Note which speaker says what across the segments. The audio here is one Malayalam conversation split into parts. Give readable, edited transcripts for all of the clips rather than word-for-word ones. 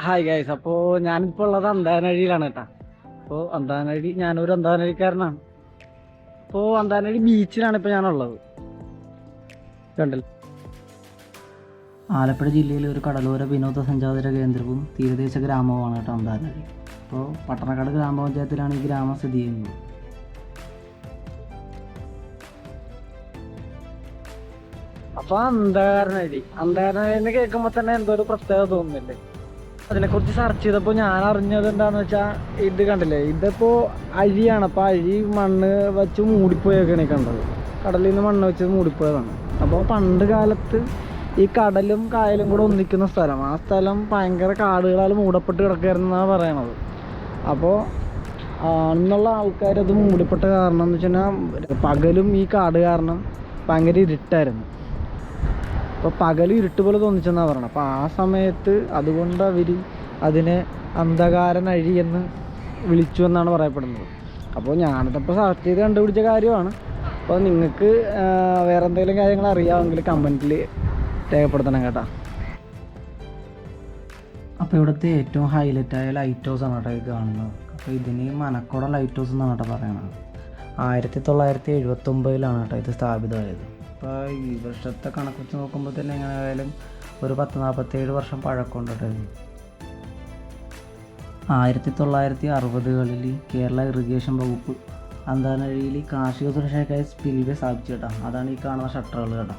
Speaker 1: ഹായ് ഗൈസ്, അപ്പോൾ ഞാനിപ്പോൾ ഉള്ളത് അന്താനഴിയിലാണ് കേട്ടോ. അപ്പോൾ അന്താനഴി, ഞാനൊരു അന്താനഴിക്കാരനാണ്. അപ്പോൾ അന്താനഴി ബീച്ചിലാണ് ഇപ്പോൾ ഞാനുള്ളത്. കണ്ടല്ലോ.
Speaker 2: ആലപ്പുഴ ജില്ലയിലെ ഒരു കടലോര വിനോദസഞ്ചാര കേന്ദ്രവും തീരദേശ ഗ്രാമവുമാണ് കേട്ടോ അന്താനഴി. അപ്പോൾ പട്ടണക്കാട് ഗ്രാമപഞ്ചായത്തിലാണ് ഈ ഗ്രാമം സ്ഥിതി ചെയ്യുന്നത്.
Speaker 1: അപ്പോൾ അന്താനഴി കേൾക്കുമ്പോൾ തന്നെ എന്തോ ഒരു പ്രത്യേകത തോന്നുന്നില്ലേ? അതിനെക്കുറിച്ച് സെർച്ച് ചെയ്തപ്പോൾ ഞാൻ അറിഞ്ഞത് എന്താണെന്ന് വെച്ചാൽ, ഇത് കണ്ടില്ലേ, ഇതിപ്പോൾ അഴിയാണ്. അപ്പോൾ അഴി മണ്ണ് വെച്ച് മൂടിപ്പോയൊക്കെയാണ് കണ്ടത്. കടലിൽ നിന്ന് മണ്ണ് വെച്ച് മൂടിപ്പോയതാണ്. അപ്പോൾ പണ്ട് കാലത്ത് ഈ കടലും കായലും കൂടെ ഒന്നിക്കുന്ന സ്ഥലം, ആ സ്ഥലം ഭയങ്കര കാടുകളാൽ മൂടപ്പെട്ട് കിടക്കുകയായിരുന്നാണ് പറയണത്. അപ്പോൾ അന്നുള്ള ആൾക്കാർ അത് മൂടിപ്പെട്ട കാരണം എന്ന് വെച്ച് കഴിഞ്ഞാൽ, പകലും ഈ കാട് കാരണം ഭയങ്കര ഇരുട്ടായിരുന്നു. അപ്പോൾ പകൽ ഇരുട്ട് പോലെ തോന്നിച്ചെന്നാണ് പറയണത്. അപ്പോൾ ആ സമയത്ത് അതുകൊണ്ട് അവർ അതിനെ അന്ധകാരനഴി എന്ന് വിളിച്ചു എന്നാണ് പറയപ്പെടുന്നത്. അപ്പോൾ ഞാനിതപ്പോൾ സെർച്ച് ചെയ്ത് കണ്ടുപിടിച്ച കാര്യമാണ്. അപ്പോൾ നിങ്ങൾക്ക് വേറെ എന്തെങ്കിലും കാര്യങ്ങൾ അറിയാമെങ്കിൽ കമൻറ്റിൽ രേഖപ്പെടുത്തണം കേട്ടോ.
Speaker 2: അപ്പോൾ ഇവിടുത്തെ ഏറ്റവും ഹൈലൈറ്റായ ലൈറ്റ് ഹൗസ് ആണ് കേട്ടോ ഇത് കാണുന്നത്. അപ്പോൾ ഇതിന് മനക്കോട ലൈറ്റ് ഹൗസ് എന്നാണ് കേട്ടോ പറയണത്. 1979 കേട്ടോ ഇത് സ്ഥാപിതമായത്. അപ്പോൾ ഈ വർഷത്തെ കണക്ക് വെച്ച് നോക്കുമ്പോൾ തന്നെ എങ്ങനെയായാലും ഒരു 10-47 വർഷം പഴക്കമുണ്ട് കേട്ടോ ഇത്. 1960കളിൽ കേരള ഇറിഗേഷൻ വകുപ്പ് അന്താനഴിയിൽ കാർഷിക സുരക്ഷയ്ക്കായി സ്പിൽവേ സ്ഥാപിച്ചു കേട്ടോ. അതാണ് ഈ കാണുന്ന ഷട്ടറുകൾ കേട്ടോ.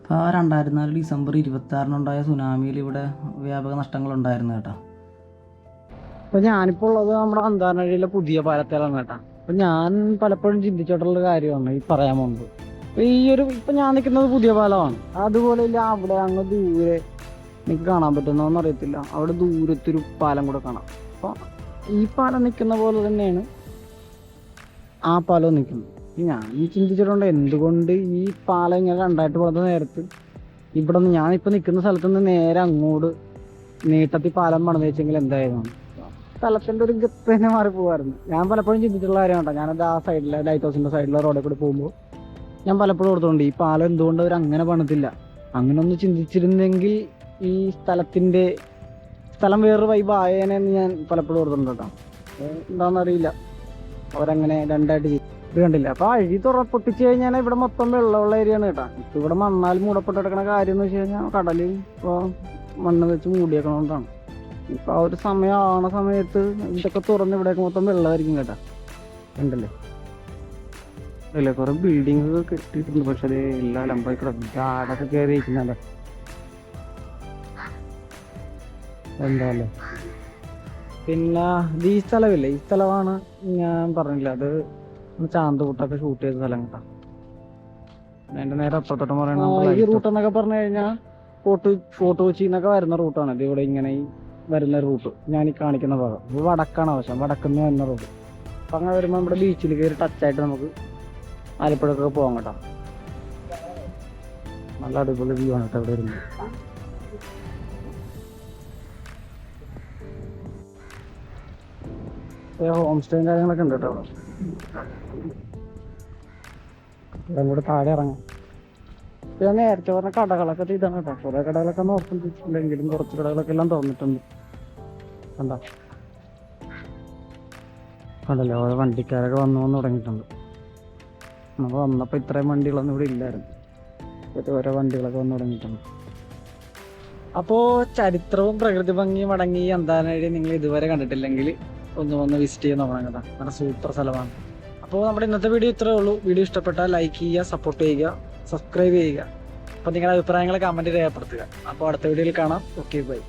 Speaker 2: അപ്പോൾ 2004 ഡിസംബർ 26 സുനാമിയിൽ ഇവിടെ വ്യാപക നഷ്ടങ്ങളുണ്ടായിരുന്നു കേട്ടോ.
Speaker 1: അപ്പോൾ ഞാനിപ്പോൾ ഉള്ളത് നമ്മുടെ അന്താനഴിയിലെ പുതിയ പാലത്തിലാണ് കേട്ടോ. അപ്പോൾ ഞാൻ പലപ്പോഴും ചിന്തിച്ചിട്ടുള്ള കാര്യമാണ് ഈ പറയാൻ മുമ്പ്. അപ്പോൾ ഇപ്പം ഞാൻ നിൽക്കുന്നത് പുതിയ പാലമാണ്. അതുപോലെ ഇല്ല അവിടെ അങ്ങ് ദൂരെ എനിക്ക് കാണാൻ പറ്റുന്നോന്ന് അറിയത്തില്ല, അവിടെ ദൂരത്തൊരു പാലം കൂടെ കാണാം. അപ്പോൾ ഈ പാലം നിൽക്കുന്ന പോലെ തന്നെയാണ് ആ പാലം നിൽക്കുന്നത്. ഞാൻ ചിന്തിച്ചിട്ടുണ്ട്, എന്തുകൊണ്ട് ഈ പാലം ഇങ്ങനെ രണ്ടായിട്ട് പോകുന്ന നേരത്ത് ഇവിടെ നിന്ന് ഞാനിപ്പോൾ നിൽക്കുന്ന സ്ഥലത്ത് നിന്ന് നേരെ അങ്ങോട്ട് നീട്ടത്തിൽ പാലം പണിത് വെച്ചെങ്കിൽ എന്തായിരുന്നു? സ്ഥലത്തിൻ്റെ ഒരു ഗത്ത് തന്നെ മാറി പോകുമായിരുന്നു. ഞാൻ പലപ്പോഴും ചിന്തിച്ചിട്ടുള്ള കാര്യമാണ്. ഞാനത് ആ സൈഡിലെ ലൈറ്റ് ഹൗസിൻ്റെ സൈഡിലെ റോഡിൽ കൂടി പോകുമ്പോൾ ഞാൻ പലപ്പോഴും ഓർത്തുകൊണ്ട് ഈ പാലം എന്തുകൊണ്ട് അവർ അങ്ങനെ പണിതില്ല. അങ്ങനെ ഒന്ന് ചിന്തിച്ചിരുന്നെങ്കിൽ ഈ സ്ഥലം വേറൊരു വൈബ് ആയേനെന്ന് ഞാൻ പലപ്പോഴും ഓർത്തുണ്ട് കേട്ടോ. എന്താണെന്നറിയില്ല, അവരങ്ങനെ രണ്ടായിട്ട് ഇത് കണ്ടില്ല. അപ്പോൾ അഴി പൊട്ടിച്ച് കഴിഞ്ഞാൽ ഇവിടെ മൊത്തം വെള്ളമുള്ള ഏരിയയാണ് കേട്ടോ. ഇപ്പം ഇവിടെ മണ്ണാൽ മൂടപ്പെട്ട് കിടക്കുന്ന കാര്യം എന്ന് വെച്ച് കഴിഞ്ഞാൽ കടലിൽ ഇപ്പോൾ മണ്ണ് വെച്ച് മൂടിയേക്കണോണ്ടാണ്. ഇപ്പം ആ ഒരു സമയമാണ സമയത്ത് ഇതൊക്കെ തുറന്ന് ഇവിടെയൊക്കെ മൊത്തം വെള്ളമായിരിക്കും കേട്ടോ. ഉണ്ടല്ലേ അല്ലേ, കുറേ ബിൽഡിംഗ് കെട്ടിയിട്ടുണ്ട്. പക്ഷെ അത് എല്ലാം ലംബമായി കിടക്കും. കാടൊക്കെ കയറി ഇരിക്കുന്നല്ലേ, എന്താല്ലേ. പിന്നെ ഈ സ്ഥലമില്ലേ, ഈ സ്ഥലമാണ് ഞാൻ പറഞ്ഞില്ല, അത് ചാന്തുകൂട്ടൊക്കെ ഷൂട്ട് ചെയ്ത സ്ഥലം കേട്ടോ. അതിൻ്റെ നേരെ അപ്പുറത്തോട്ട് പറയുന്നത് ഈ റൂട്ട് എന്നൊക്കെ പറഞ്ഞു കഴിഞ്ഞാൽ ഫോർട്ട് കൊച്ചി എന്നൊക്കെ വരുന്ന റൂട്ടാണ്. ഇത് ഇവിടെ ഇങ്ങനെ ഈ വരുന്ന റൂട്ട് ഞാൻ ഈ കാണിക്കുന്ന ഭാഗം ഇത് വടക്കാണ് ആവശ്യം, വടക്കുന്ന് വരുന്ന റൂട്ട്. അപ്പം അങ്ങനെ വരുമ്പോൾ നമ്മുടെ ബീച്ചിൽ കയറി ടച്ചായിട്ട് നമുക്ക് ആലപ്പുഴക്കൊക്കെ പോകാം കേട്ടോ. നല്ല അടിപൊളി വ്യൂ ആണ് കേട്ടോ ഇവിടെ വരുന്നത്. ഹോം സ്റ്റേയും കാര്യങ്ങളൊക്കെ ഉണ്ട് കേട്ടോ. ഇവിടെ കൂടെ താഴെ ഇറങ്ങാം. ഞാൻ നേരത്തെ പറഞ്ഞ കടകളൊക്കെ ഇതാണ് കേട്ടോ. കുറേ കടകളൊക്കെ നോർത്തിട്ടുണ്ടെങ്കിലും കുറച്ച് കടകളൊക്കെ എല്ലാം തുറന്നിട്ടുണ്ട്. കണ്ടോ, കണ്ടല്ലോ, ഓരോ വണ്ടിക്കാരൊക്കെ വന്നു തുടങ്ങിയിട്ടുണ്ട്. നമ്മൾ വന്നപ്പോൾ ഇത്രയും വണ്ടികളൊന്നും ഇവിടെ ഇല്ലായിരുന്നു. ഇപ്പോഴത്തെ ഓരോ വണ്ടികളൊക്കെ വന്നു തുടങ്ങിയിട്ടുണ്ട്. അപ്പോൾ ചരിത്രവും പ്രകൃതി ഭംഗിയും അടങ്ങി അന്താനഴി നിങ്ങൾ ഇതുവരെ കണ്ടിട്ടില്ലെങ്കിൽ ഒന്ന് വിസിറ്റ് ചെയ്ത് നോക്കണം കേട്ടോ. നല്ല സൂപ്പർ സ്ഥലമാണ്. അപ്പോൾ നമ്മുടെ ഇന്നത്തെ വീഡിയോ ഇത്രയേ ഉള്ളൂ. വീഡിയോ ഇഷ്ടപ്പെട്ടാൽ ലൈക്ക് ചെയ്യുക, സപ്പോർട്ട് ചെയ്യുക, സബ്സ്ക്രൈബ് ചെയ്യുക. അപ്പോൾ നിങ്ങളുടെ അഭിപ്രായങ്ങൾ കമൻറ്റ് രേഖപ്പെടുത്തുക. അപ്പോൾ അടുത്ത വീഡിയോയിൽ കാണാം. Okay, by.